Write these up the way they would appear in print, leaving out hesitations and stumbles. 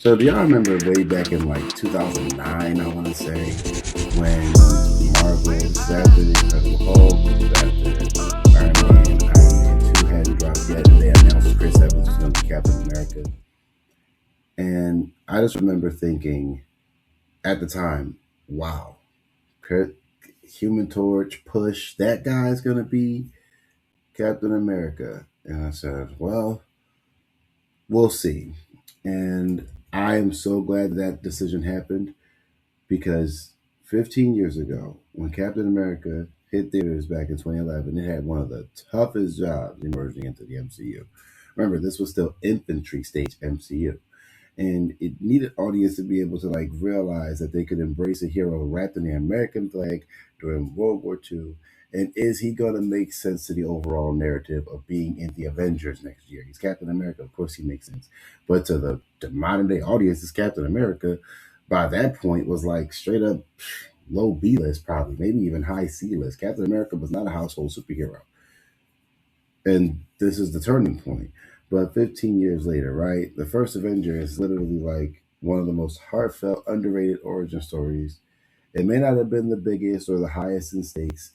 So do y'all remember way back in like 2009, I want to say, when Marvel, just after the Incredible Hulk, just after Iron Man 2 hadn't dropped yet, and they announced Chris Evans was going to be Captain America. And I just remember thinking at the time, wow, Human Torch, Push, that guy's going to be Captain America. And I said, well, we'll see. And I am so glad that decision happened because 15 years ago, when Captain America hit theaters back in 2011, it had one of the toughest jobs emerging into the MCU. Remember, this was still infantry stage MCU. And it needed audience to be able to like realize that they could embrace a hero wrapped in the American flag during World War II. And is he going to make sense to the overall narrative of being in the Avengers next year? He's Captain America, of course he makes sense. But to the modern day audience, is Captain America by that point was like straight up low B list, probably maybe even high C list. Captain America was not a household superhero, and this is the turning point. But 15 years later, right? The First Avenger is literally like one of the most heartfelt, underrated origin stories. It may not have been the biggest or the highest in stakes,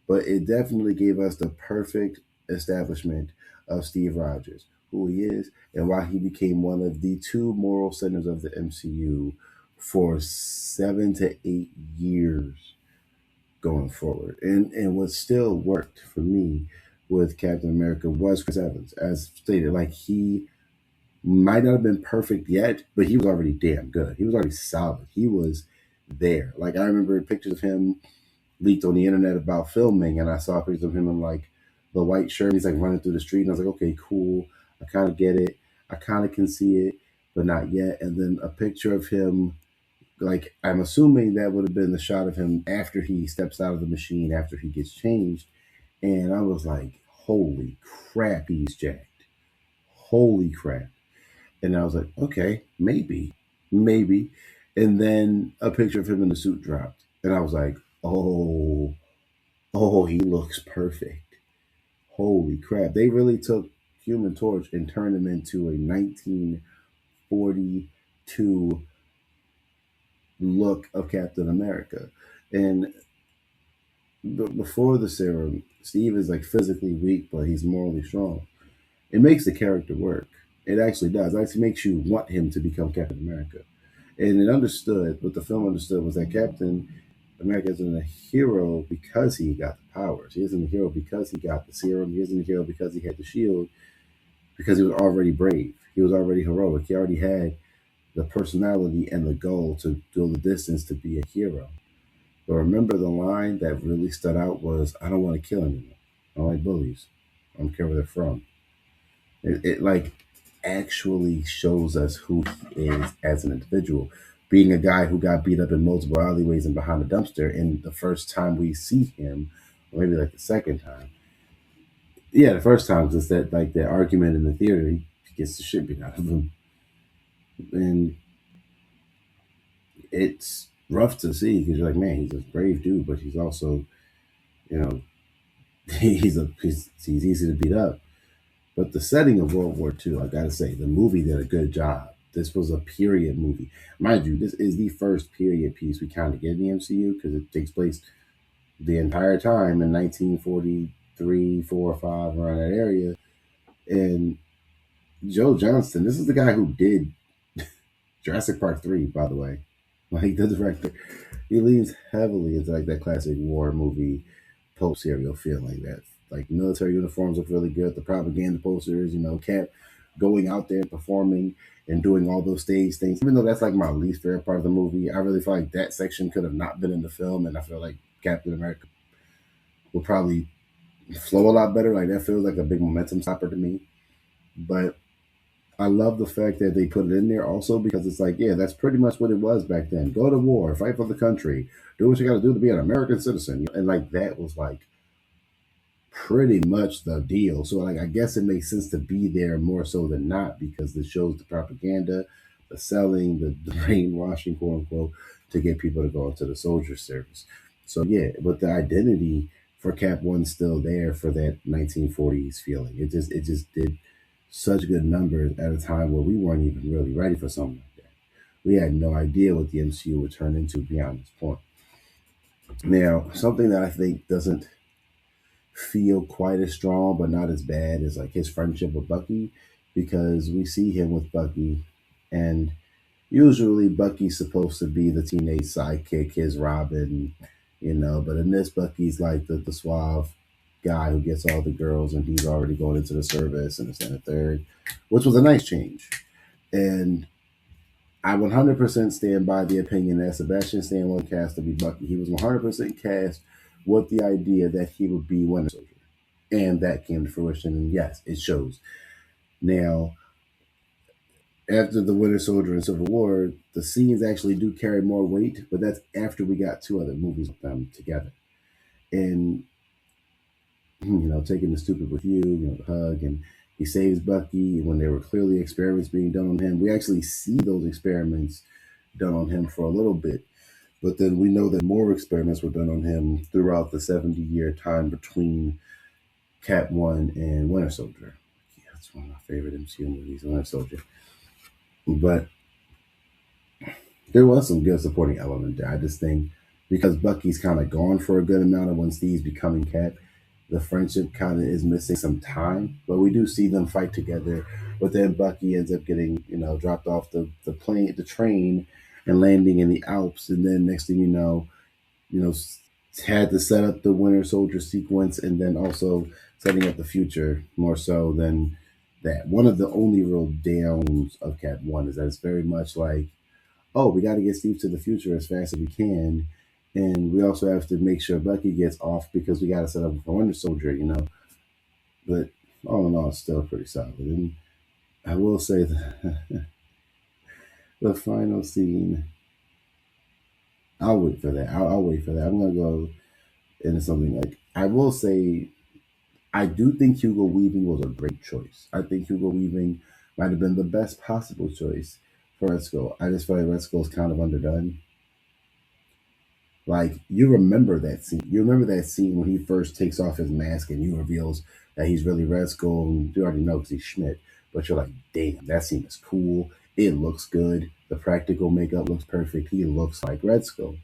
but it definitely gave us the perfect establishment of Steve Rogers, who he is, and why he became one of the two moral centers of the MCU for 7 to 8 years going forward. And what still worked for me with Captain America was Chris Evans, as stated. Like he might not have been perfect yet, but he was already damn good. He was already solid. He was there. Like I remember pictures of him leaked on the internet about filming, and I saw pictures of him in like the white shirt. He's like running through the street, and I was like, okay, cool. I kind of get it. I kind of can see it, but not yet. And then a picture of him, like I'm assuming that would have been the shot of him after he steps out of the machine, after he gets changed. And I was like, holy crap, he's jacked. Holy crap. And I was like, okay, maybe. And then a picture of him in the suit dropped. And I was like, oh, he looks perfect. Holy crap. They really took Human Torch and turned him into a 1942 look of Captain America. And before the serum, Steve is like physically weak, but he's morally strong. It makes the character work. It actually does. It actually makes you want him to become Captain America. And it understood, what the film understood was that Captain America isn't a hero because he got the powers. He isn't a hero because he got the serum. He isn't a hero because he had the shield, because he was already brave. He was already heroic. He already had the personality and the goal to go the distance to be a hero. But remember the line that really stood out was, I don't want to kill anyone. I don't like bullies. I don't care where they're from. It like actually shows us who he is as an individual. Being a guy who got beat up in multiple alleyways and behind a dumpster, and the first time we see him, or maybe like the second time. Yeah, the first time, because that like that argument in the theater, he gets the shit beat out of him. And it's rough to see because you're like, man, he's a brave dude, but he's also, you know, he's easy to beat up. But the setting of World War II, I gotta say, the movie did a good job. This was a period movie. Mind you, this is the first period piece we kind of get in the MCU because it takes place the entire time in 1943, 4, 5, around that area. And Joe Johnston, this is the guy who did Jurassic Park 3, by the way. Like the director. He leans heavily into like that classic war movie pulp serial feel like that. Like military uniforms look really good. The propaganda posters, Cap going out there performing and doing all those stage things. Even though that's like my least favorite part of the movie, I really feel like that section could have not been in the film, and I feel like Captain America will probably flow a lot better. Like that feels like a big momentum stopper to me. But I love the fact that they put it in there also because it's like, yeah, that's pretty much what it was back then. Go to war, fight for the country, do what you got to do to be an American citizen. And like that was like pretty much the deal. So like I guess it makes sense to be there more so than not because it shows the propaganda, the selling, the brainwashing, quote unquote, to get people to go into the soldier service. So yeah, but the identity for Cap One's still there for that 1940s feeling. It just did such good numbers at a time where we weren't even really ready for something like that. We had no idea what the MCU would turn into beyond this point. Now, something that I think doesn't feel quite as strong, but not as bad, is like his friendship with Bucky, because we see him with Bucky, and usually Bucky's supposed to be the teenage sidekick, his Robin, but in this, Bucky's like the suave guy who gets all the girls, and he's already going into the service and this and the third, which was a nice change. And I 100% stand by the opinion that Sebastian Stan wasn't cast to be Bucky. He was 100% cast with the idea that he would be Winter Soldier. And that came to fruition. And yes, it shows. Now, after the Winter Soldier and Civil War, the scenes actually do carry more weight, but that's after we got two other movies with them together. And, taking the stupid with you, the hug, and he saves Bucky when there were clearly experiments being done on him. We actually see those experiments done on him for a little bit, but then we know that more experiments were done on him throughout the 70-year time between Cap 1 and Winter Soldier. Yeah, that's one of my favorite MCU movies, Winter Soldier. But there was some good supporting element there. I just think because Bucky's kind of gone for a good amount of when Steve's becoming Cap, the friendship kind of is missing some time. But we do see them fight together. But then Bucky ends up getting, dropped off the train and landing in the Alps. And then next thing you know, had to set up the Winter Soldier sequence, and then also setting up the future more so than that. One of the only real downs of Cap 1 is that it's very much like, oh, we got to get Steve to the future as fast as we can. And we also have to make sure Bucky gets off because we got to set up for Winter Soldier. But all in all, it's still pretty solid. And I will say that the final scene, I'll wait for that. I'll wait for that. I'm going to go into something like, I will say, I do think Hugo Weaving was a great choice. I think Hugo Weaving might have been the best possible choice for Red Skull. I just feel like Red Skull's kind of underdone. Like, you remember that scene. You remember that scene when he first takes off his mask and he reveals that he's really Red Skull. And you already know because he's Schmidt. But you're like, damn, that scene is cool. It looks good. The practical makeup looks perfect. He looks like Red Skull.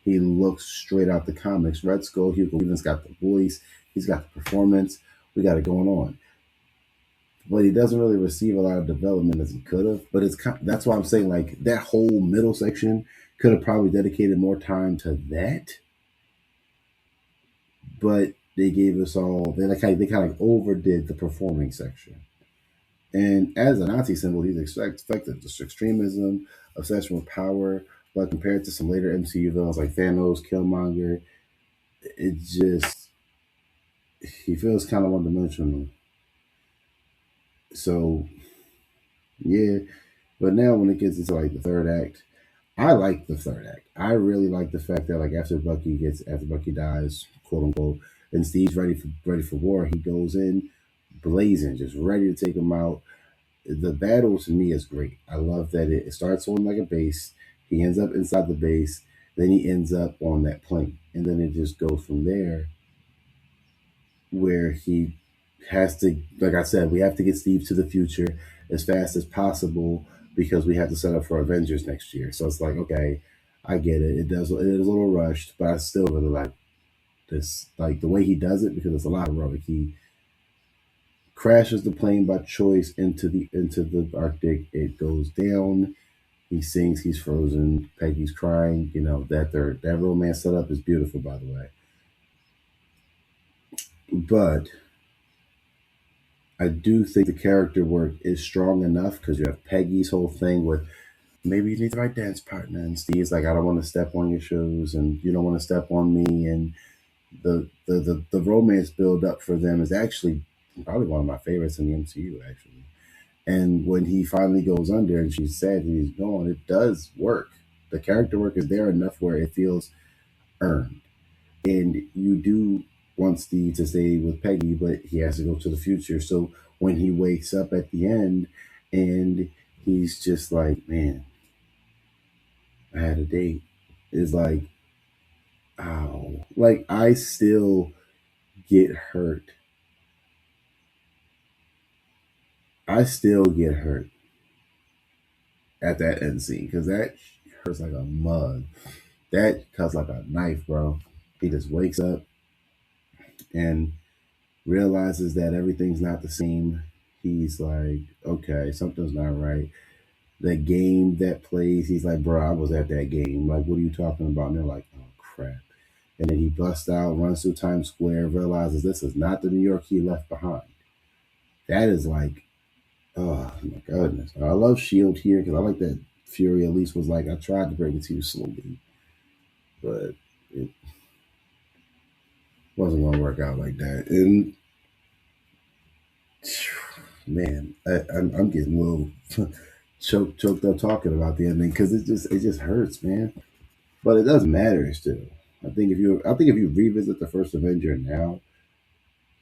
He looks straight out the comics. Red Skull, Hugo Weaving's got the voice. He's got the performance. We got it going on. But he doesn't really receive a lot of development as he could have. But that's why I'm saying, like, that whole middle section could have probably dedicated more time to that. But they gave us all, they kind of overdid the performing section. And as a Nazi symbol, he's expected this extremism, obsession with power. But compared to some later MCU villains like Thanos, Killmonger, it just, he feels kind of one dimensional. So, yeah. But now when it gets into like the third act, I like the third act. I really like the fact that like after Bucky dies, quote unquote, and Steve's ready for war, he goes in blazing, just ready to take him out. The battle to me is great. I love that it starts on like a base. He ends up inside the base, then he ends up on that plane, and then it just goes from there. Where he has to, like I said, we have to get Steve to the future as fast as possible because we have to set up for Avengers next year. So it's like, okay, I get it. It is a little rushed, but I still really like this, like the way he does it, because it's a lot of rubber. He crashes the plane by choice into the Arctic. It goes down. He sings. He's frozen. Peggy's crying. That romance setup is beautiful, by the way. But I do think the character work is strong enough because you have Peggy's whole thing with maybe you need the right dance partner, and Steve's like, I don't want to step on your shoes, and you don't want to step on me, and the romance build up for them is actually probably one of my favorites in the MCU, actually. And when he finally goes under and she's sad and he's gone, it does work. The character work is there enough where it feels earned. And you do want Steve to stay with Peggy, but he has to go to the future. So when he wakes up at the end and he's just like, man, I had a date, it's like, ow. Like, I still get hurt. I still get hurt. at that end scene because that hurts like a mug. That cuts like a knife, bro. He just wakes up and realizes that everything's not the same. He's like, okay, something's not right. The game that plays, he's like, bro, I was at that game. Like, what are you talking about? And they're like, oh, crap. And then he busts out, runs through Times Square, realizes this is not the New York he left behind. That is like, oh, my goodness. I love S.H.I.E.L.D. here because I like that Fury at least was like, I tried to bring it to you slowly, but it wasn't going to work out like that. And man, I'm getting a little choked up talking about the ending because it just hurts, man. But it doesn't matter still. I think if you revisit the first Avenger now,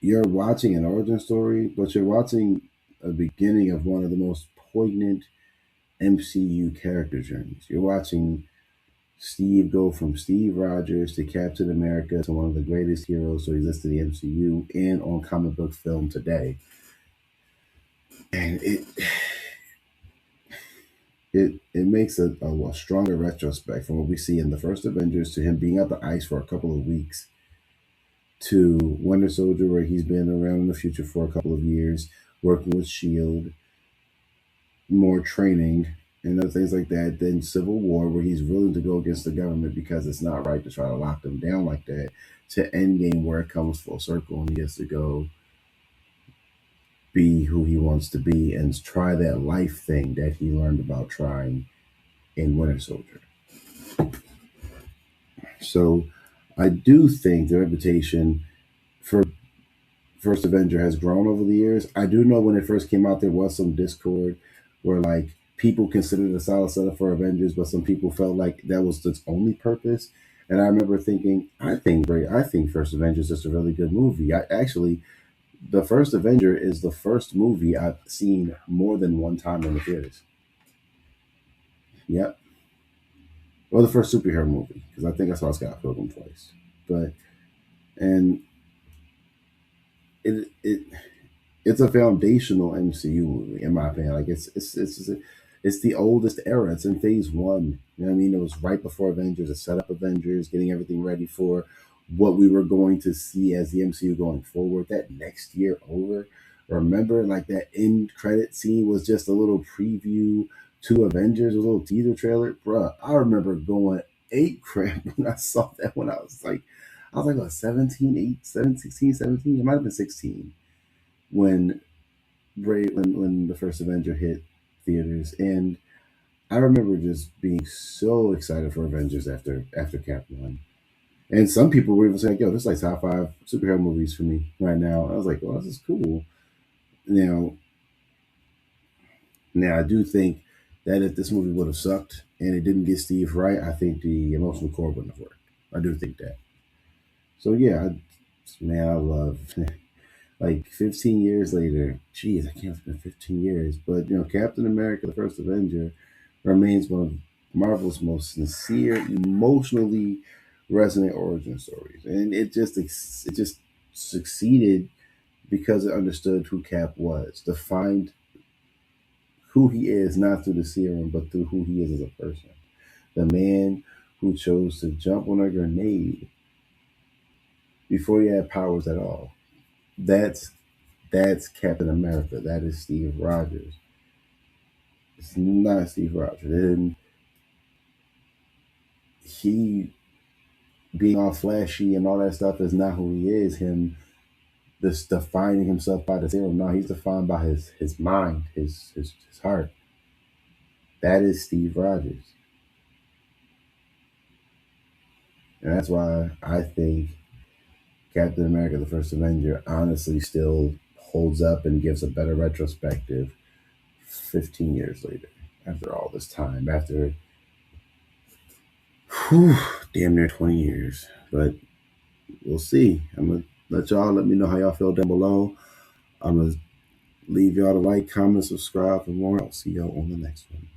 you're watching an origin story, but you're watching a beginning of one of the most poignant MCU character journeys. You're watching Steve go from Steve Rogers to Captain America to one of the greatest heroes to exist in the MCU and on comic book film today. And it makes a stronger retrospect from what we see in the first Avengers to him being up the ice for a couple of weeks to Winter Soldier, where he's been around in the future for a couple of years, working with S.H.I.E.L.D., more training, and other things like that. Then Civil War, where he's willing to go against the government because it's not right to try to lock them down like that, to Endgame, where it comes full circle and he gets to go be who he wants to be and try that life thing that he learned about trying in Winter Soldier. So I do think the reputation for First Avenger has grown over the years. I do know when it first came out, there was some discord where like people considered it a solid setup for Avengers, but some people felt like that was its only purpose. And I remember thinking, I think First Avenger is just a really good movie. The First Avenger is the first movie I've seen more than one time in the theaters. Yep. Well, the first superhero movie, because I think I saw Scott Pilgrim twice. But and it it's a foundational MCU movie in my opinion. Like it's the oldest era. It's in Phase One. You know what I mean? It was right before Avengers. It set up Avengers, getting everything ready for what we were going to see as the MCU going forward. That next year over. Remember, like that end credit scene was just a little preview to Avengers, a little teaser trailer. Bruh, I remember going eight crap when I saw that when I was like, what, 17, 8, 7, 16, 17? It might have been 16 when when the first Avenger hit theaters. And I remember just being so excited for Avengers after Cap One. And some people were even saying, yo, this is like top five superhero movies for me right now. I was like, well, this is cool. Now, now I do think that if this movie would have sucked and it didn't get Steve right, I think the emotional core wouldn't have worked. I do think that. So yeah, man, I love like 15 years later. Geez, I can't believe it's been 15 years. But Captain America: The First Avenger remains one of Marvel's most sincere, emotionally resonant origin stories, and it just succeeded because it understood who Cap was, defined who he is not through the serum, but through who he is as a person. The man who chose to jump on a grenade before he had powers at all. That's that's Captain America. That is Steve Rogers. It's not Steve Rogers. And he being all flashy and all that stuff is not who he is. Him just defining himself by the serum. No, he's defined by his mind, his heart. That is Steve Rogers. And that's why I think Captain America, the First Avenger, honestly still holds up and gives a better retrospective 15 years later, after all this time, after whew, damn near 20 years. But we'll see. I'm going to let me know how y'all feel down below. I'm going to leave y'all to like, comment, subscribe for more. I'll see y'all on the next one.